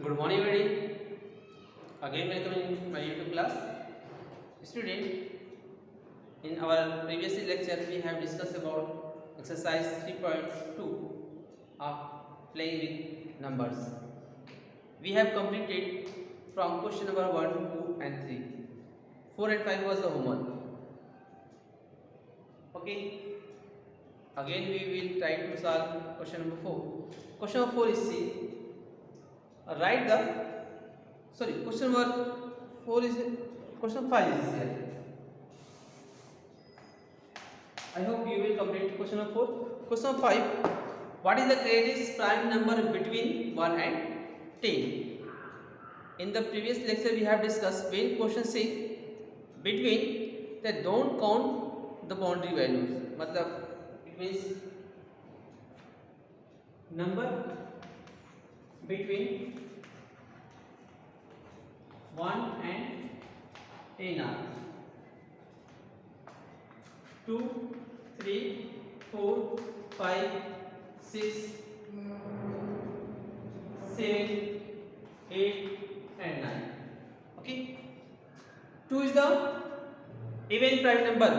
Good morning, everybody. Again, welcome in my YouTube class. Student, in our previous lecture, we have discussed about exercise 3.2 of playing with numbers. We have completed from question number 1, 2, and 3. 4 and 5 was the homework. Okay. Again, we will try to solve question number 4. Question number 4 is C. Write the question number 4 is question 5 is here. I hope you will complete question number 4. Question number 5. What is the greatest prime number between 1 and 10? In the previous lecture we have discussed when question say between, they don't count the boundary values. मतलब it means number between 1 and 10 are 2, 3, 4, 5, 6, 7, 8 and 9. Okay. 2 is the even prime number.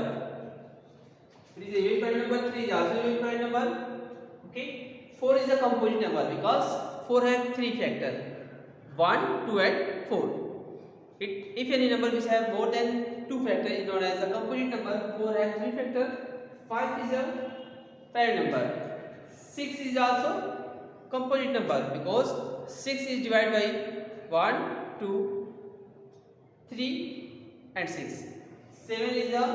It is a even prime number. 3 is also even prime number. Okay. 4 is the composite number because 4 have 3 factors. 1, 2 and 4. If any number which have more than 2 factors is known as a composite number. 4 has 3 factors. 5 is a prime number. 6 is also composite number because 6 is divided by 1, 2, 3 and 6. 7 is the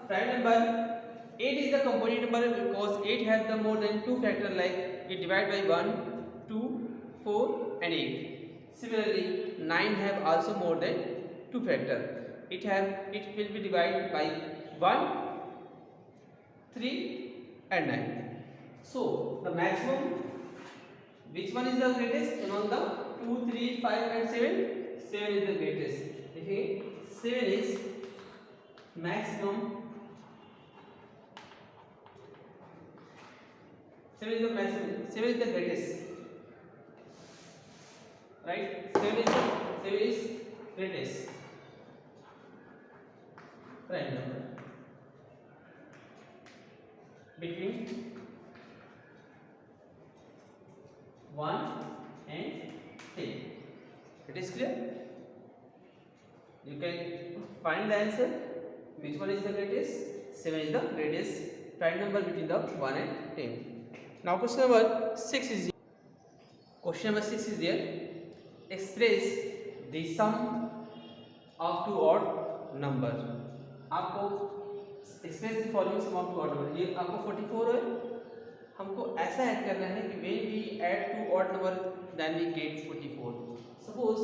prime number. 8 is the composite number because 8 has the more than 2 factors, like it divided by 1, 2, 4 and 8. Similarly, 9 have also more than 2 factors. It will be divided by 1, 3 and 9. So the maximum, which one is the greatest among the 2, 3, 5 and 7? 7 is the greatest. Okay, 7 is maximum. 7 is the maximum. 7 is the greatest. Right? 7 is greatest prime number between 1 and 10. It is clear? You can find the answer. Which one is the greatest? 7 is the greatest prime number between the 1 and 10. Now question number 6 is here. Question number 6 is there. Express the sum of two odd numbers. आपको express the following sum of two odd numbers. ये आपको 44 है. हमको ऐसा add करना है कि when we add two odd number then we get 44. Suppose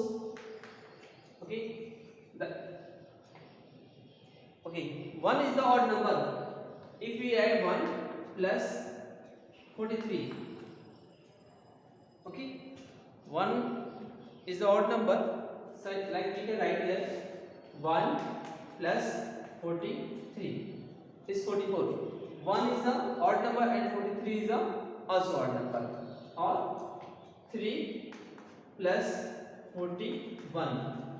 one is the odd number. If we add 1 plus 43, okay, 1 is the odd number, so like we can write here 1 plus 43 is 44. 1 is the odd number and 43 is the also odd number, or 3 plus 41,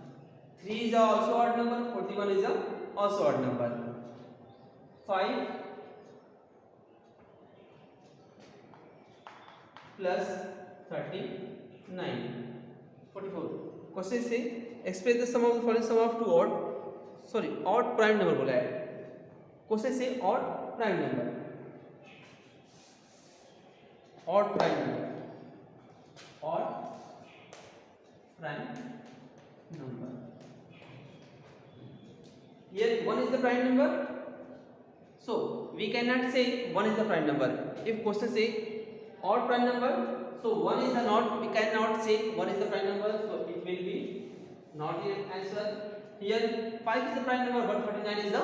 3 is the also odd number, 41 is the also odd number. 5 plus 39, 44. Question say express the sum of the following sum of two odd prime number बोला है. Question say odd prime number. Odd prime number. Odd prime number. Here 1 is the prime number. So we cannot say 1 is the prime number. If question say odd prime number, so 1 is the not, we cannot say 1 is the prime number, so it will be not your answer. Here 5 is the prime number but 39 is the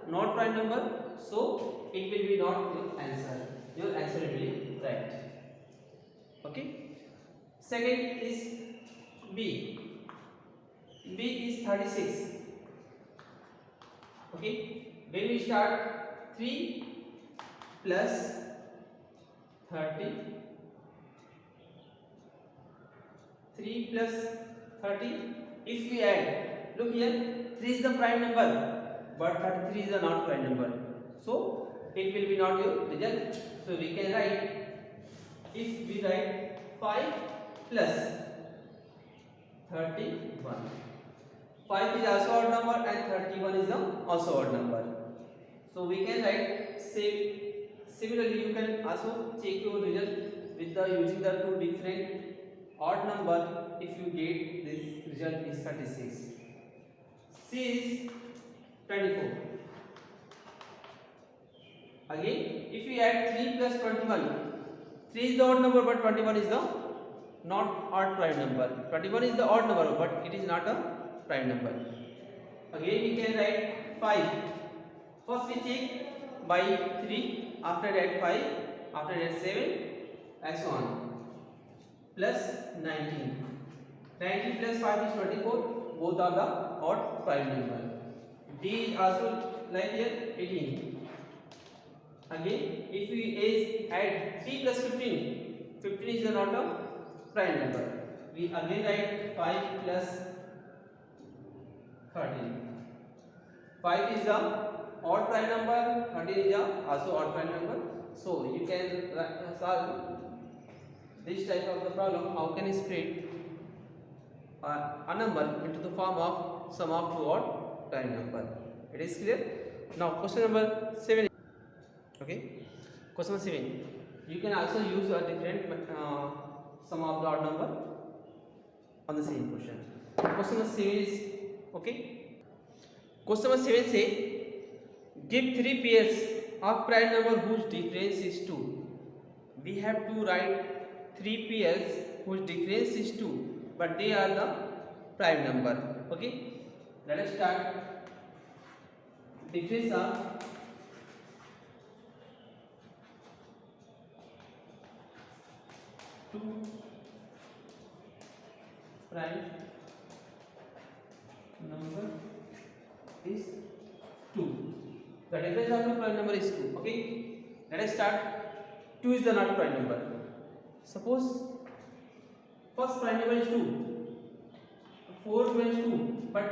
not prime number, so it will be not your answer. Your answer will be right. Okay. Second is B. B is 36. Okay. When we start 3 plus 30 3 plus 30. If we add, look here, 3 is the prime number, but 33 is the not prime number. So it will be not your result. So we can write, if we write 5 plus 31. 5 is also odd number and 31 is also odd number. So we can write same. Similarly, you can also check your result with the using the two different odd number. If you get this result is 36. C is 24. Again, if we add 3 plus 21, 3 is the odd number but 21 is the not odd prime number. 21 is the odd number but it is not a prime number. Again, we can write 5. First we check by 3. After that 5, after that 7, and so on. Plus 19. 19 plus 5 is 24. Both are the odd prime number. D is also like here 18. Again, if we add 3 plus 15, 15 is not a prime number. We again write 5 plus 13. 5 is the odd prime number, 13 is also odd prime number. So you can solve this type of the problem. How can you split a number into the form of sum of two odd prime number? It is clear. Now question number 7. Okay, question number 7. You can also use a different sum of the odd number on the same question. Question number 7 is okay. Question number 7 say, give 3 pairs of prime number whose difference is 2. We have to write 3 pairs whose difference is 2, but they are the prime number. Okay, let us start. Difference of 2 prime number is 2. The difference of the prime number is 2. Okay, let us start. 2 is the not prime number. Suppose first prime number is 2. 4 times 2, but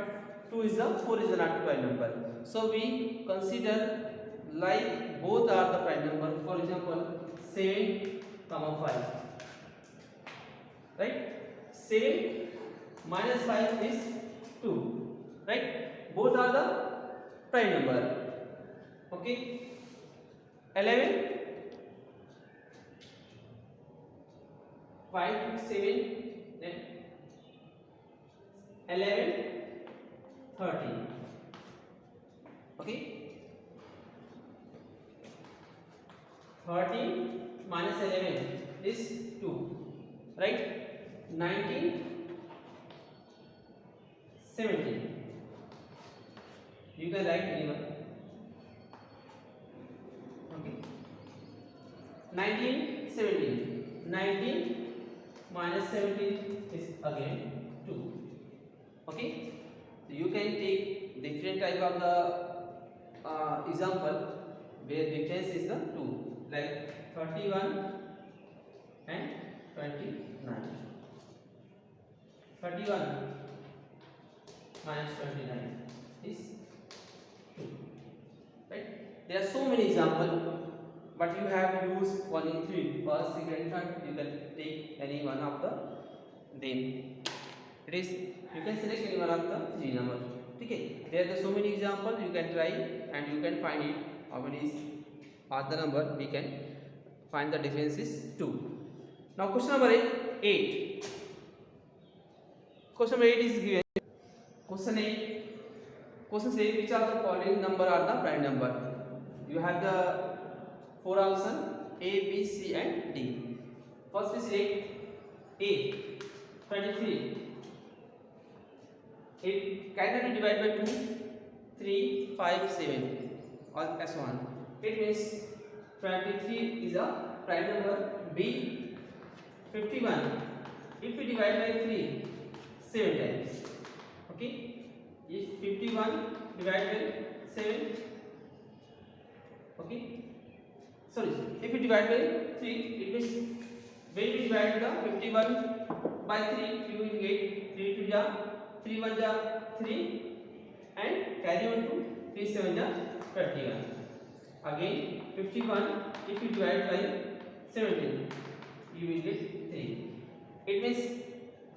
4 is the not prime number. So we consider like both are the prime number. For example, 7, 5. Right? 7 minus 5 is 2. Right? Both are the prime number. Okay, 11, 5 to 7, then 11, 13. Okay, 13 minus 11 is 2, right? 19, 17. You can write anyone. 19, 17. 19 minus 17 is again 2. Okay, so you can take different type of the example where difference is the 2, like 31 and 29. 31 minus 29 is 2. Right? There are so many examples. But you have used 1 in 3, first, second, third. You can take any one of the them. It is you can select any one of the 3 numbers. Okay. There are so many examples. You can try and you can find it. How many are the number? We can find the difference is 2. Now question number 8. Question number 8 is given. Question 8. Question says which of the following number are the prime number? You have the 4 options A, B, C and D. First we select A, 23. It cannot be divided by 2, 3, 5, 7 or S1. It means 23 is a prime number. B, 51. If we divide by 3, 7 times. Okay. If 51 divided by 7. Okay. Sorry, if we divide by 3, it means when we divide the 51 by 3 you will get 3 2 ja 3 1 ja 3 and carry on to 3 7 ja 21. Again 51 if you divide by 17 you will get 3. It means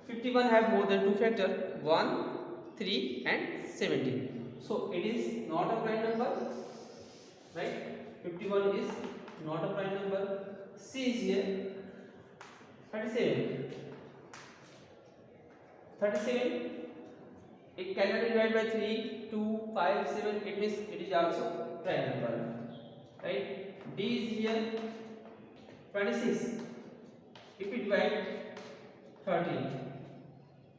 51 have more than two factor 1 3 and 17. So it is not a prime number, right? 51 is not a prime number. C is here 37. 37 it cannot be divided by 3 2 5 7. It means it is also prime number, right? D is here 26. If we divide 13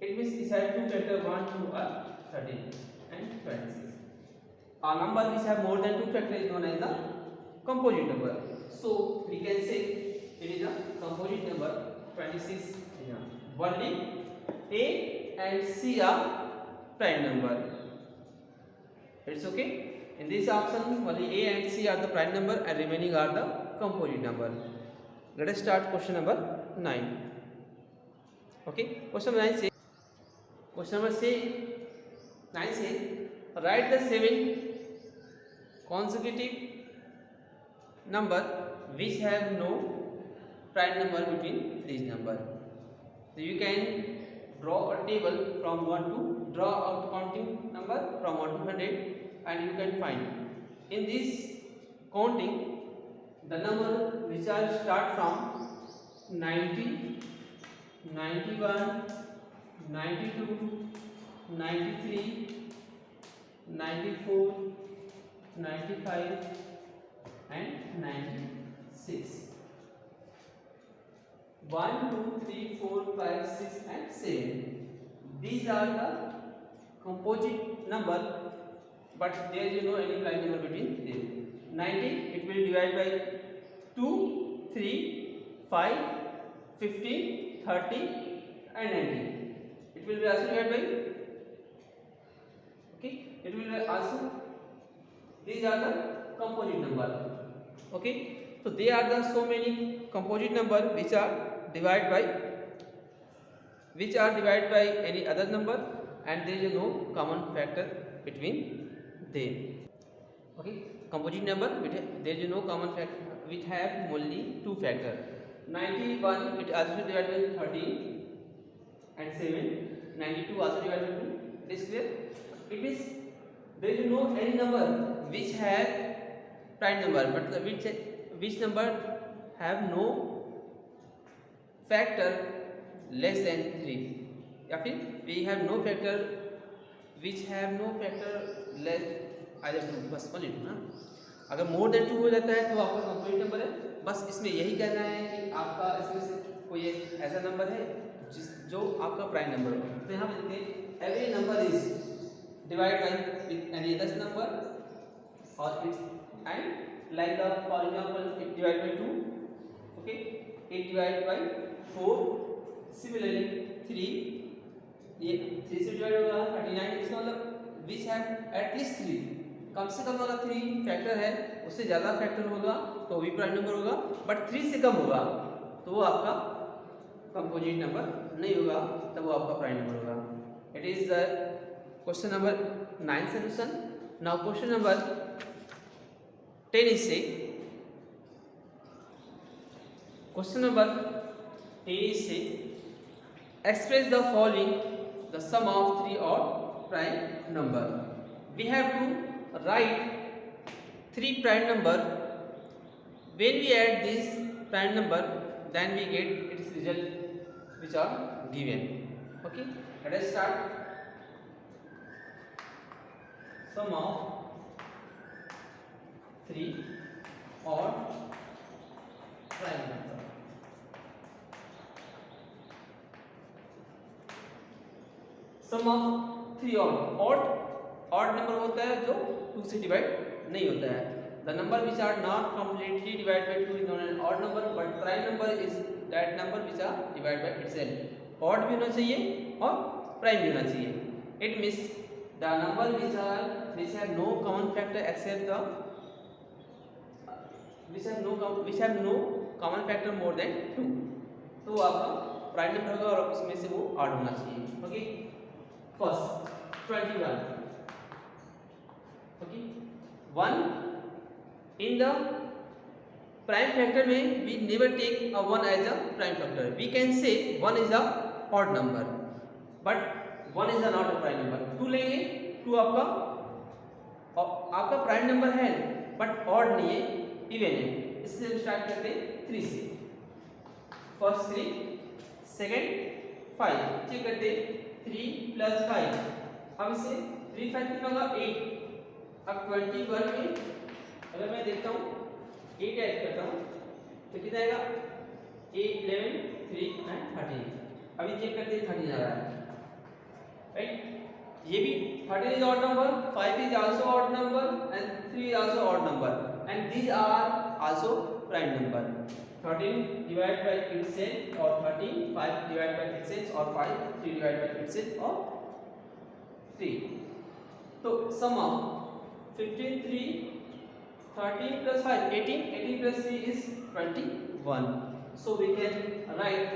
it means it has two factor 1 2 are 13 and 26. A number which have more than two factor is known as the composite number. So we can say it is a composite number 26. Only A and C are prime number. It's okay. In this option only A and C are the prime number and remaining are the composite number. Let us start question number 9. Okay, question number 9 says, question number 9 says, write the 7 consecutive number which have no prime number between these number. So you can draw a table from 1 to draw out counting number from 1 to 100 and you can find in this counting the number which are start from 90 91 92 93 94 95 and 96. 1 2 3 4 5 6 and 7. These are the composite number, but there is no any prime number between them. 90 it will divide by 2 3 5 15 30 and 90. It will be also divided by, okay, it will be also, these are the composite number. Okay, so there are the so many composite number which are divided by any other number and there is no common factor between them. Okay, composite number there is no common factor which have only two factor. 91 it also divided by 13 and 7. 92 also divided by 2. Is clear? It means there is no any number which have prime number, but which number have no factor less than 3. या फिर we have no factor which have no factor less either 2, बस only 2 ना. अगर more than 2 हो जाता है तो आपका कंप्लीट नंबर है. बस इसमें यही कहना है कि आपका इसमें से कोई ऐसा नंबर है जो आपका प्राइम नंबर हो. तो यहाँ पे देखते हैं every number is divided by with any other number or it's and like the for example it divided by 2. Okay, it divided by 4. Similarly 3 ये 3 से डिवाइड होगा 39. इसका मतलब विच है एटलीस्ट 3, कम से कम अगर 3 फैक्टर है उससे ज़्यादा फैक्टर होगा तो भी प्राइम नंबर होगा, बट 3 से कम होगा तो वो आपका कंपोजिट नंबर नहीं होगा, तब वो आपका प्राइम नंबर होगा. It is the question number 9 solution. Now question number 10 is say, question number 10 is say, express the following the sum of 3 odd prime number. We have to write 3 prime number. When we add this prime number, then we get its result which are given. Okay, let us start. Sum of 3 odd prime number. Sum of 3 odd number होता है जो 2 से divide नहीं होता है. The number which are not completely divide by 2 is known as odd number, but prime number is that number which are divide by itself. Odd भी होना चाहिए और प्राइम भी होना चाहिए. It means the number which have no common factor except the which have no common factor more than 2. तो आपका prime number होगा और उसमें से वो ऑड होना चाहिए. Okay, first 21. Okay, 1 in the prime factor में we never take a 1 as a prime factor. We can say 1 is a odd number, but 1 is a not a prime number. 2 लेंगे, 2 आपका प्राइम नंबर है but odd नहीं है, even है. इससे हम start करते हैं 3 से. First 3, second 5. चेक करते हैं 3 + 5. अब इसे 3 5 कितना होगा 8. अब 21 में अगर मैं देखता हूँ 8 ऐड करता हूँ तो कितना आएगा 8 11 3 एंड 13. अभी चेक करते हैं 13 आ रहा है, राइट. ये भी 13 is odd number, 5 is also odd number and 3 is also odd number, and these are also prime number. 13 divided by itself or 13, 5 divided by itself or 5, 3 divided by itself or 3. तो sum of 15 3 13 plus 5 18, 18 plus 3 is 21. So we can write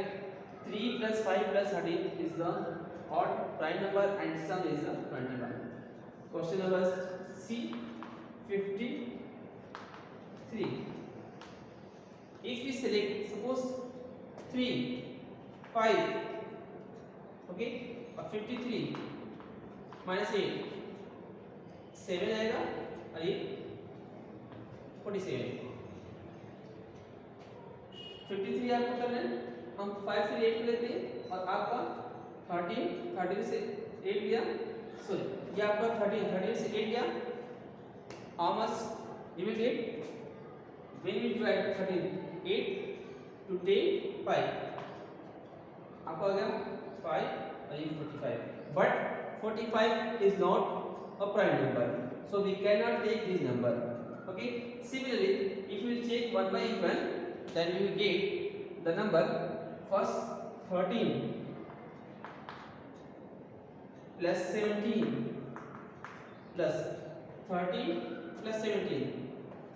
3 plus 5 plus 13 is the odd prime number and sum is the 21. Question number C 53. If we select suppose 3 5, okay, और 53 minus 8 7 आएगा और ये 47. 53 आपको करना है, हम 5 से 8 लेते हैं और आपका 13 से 8 गया, सॉरी ये आपका 13 से 8 गया. How much you will get when we divide 13 8 to 10 5 आपको आ गया 5 और ये 45. But 45 is not a prime number, so we cannot take this number. Okay, similarly if you check 1 by 1 then you will get the number first 13 plus 17 plus 13 plus 17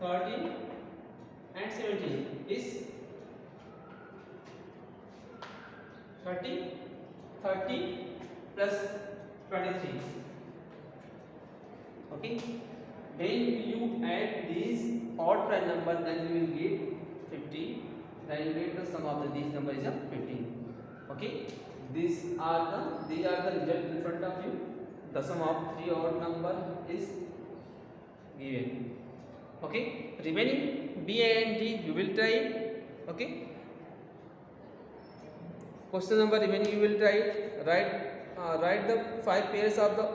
13 and 17 is 30 plus 23. Okay, when you add these odd prime number then you will get 50, then you get the sum of these number is 15. Okay, these are the result in front of you. The sum of 3 odd number is given. Okay, remaining B and D you will try it. Okay, question number remaining you will try it. Write the 5 pairs of the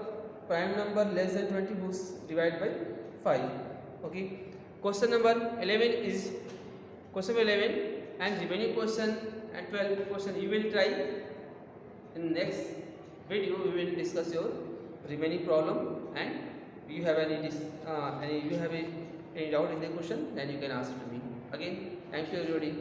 prime number less than 20 whose divided by 5. Okay, question number 11 is question 11 and remaining question and 12 question you will try. In next video we will discuss your remaining problem, and you have any doubt in the question then you can ask to me. Again, thank you everybody.